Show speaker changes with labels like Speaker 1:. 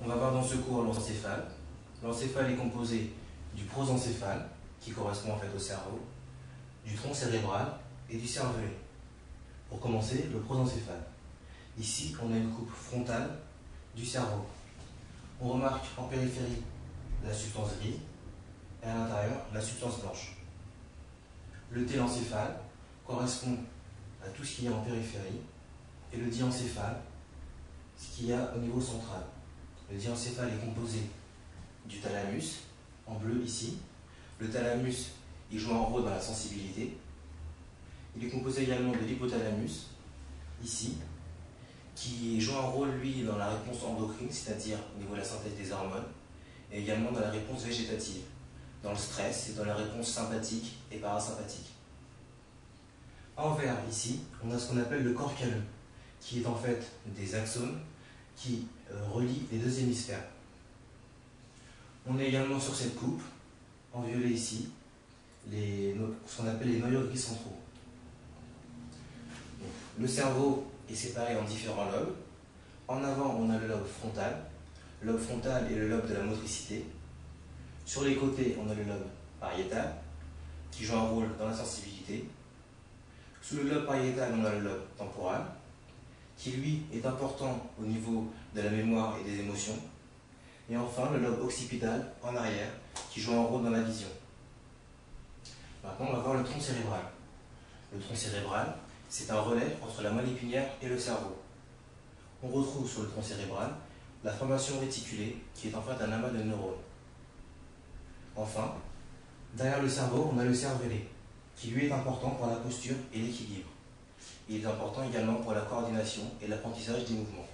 Speaker 1: On va voir dans ce cours l'encéphale. L'encéphale est composé du prosencéphale, qui correspond en fait au cerveau, du tronc cérébral et du cervelet. Pour commencer, le prosencéphale. Ici, on a une coupe frontale du cerveau. On remarque en périphérie la substance grise et à l'intérieur la substance blanche. Le télencéphale correspond à tout ce qui est en périphérie et le diencéphale, ce qu'il y a au niveau central. Le diencéphale est composé du thalamus, en bleu ici. Le thalamus, il joue un rôle dans la sensibilité. Il est composé également de l'hypothalamus, ici, qui joue un rôle, lui, dans la réponse endocrine, c'est-à-dire au niveau de la synthèse des hormones, et également dans la réponse végétative, dans le stress et dans la réponse sympathique et parasympathique. En vert, ici, on a ce qu'on appelle le corps calleux, qui est en fait des axones qui relient les deux hémisphères. On est également sur cette coupe, en violet ici, ce qu'on appelle les noyaux gris centraux. Donc, le cerveau est séparé en différents lobes. En avant, on a le lobe frontal. Le lobe frontal est le lobe de la motricité. Sur les côtés, on a le lobe pariétal, qui joue un rôle dans la sensibilité. Sous le lobe pariétal, on a le lobe temporal, qui lui est important au niveau de la mémoire et des émotions. Et enfin, le lobe occipital, en arrière, qui joue un rôle dans la vision. Maintenant, on va voir le tronc cérébral. Le tronc cérébral, c'est un relais entre la moelle épinière et le cerveau. On retrouve sur le tronc cérébral la formation réticulée, qui est en fait un amas de neurones. Enfin, derrière le cerveau, on a le cervelet, qui lui est important pour la posture et l'équilibre. Il est important également pour la coordination et l'apprentissage des mouvements.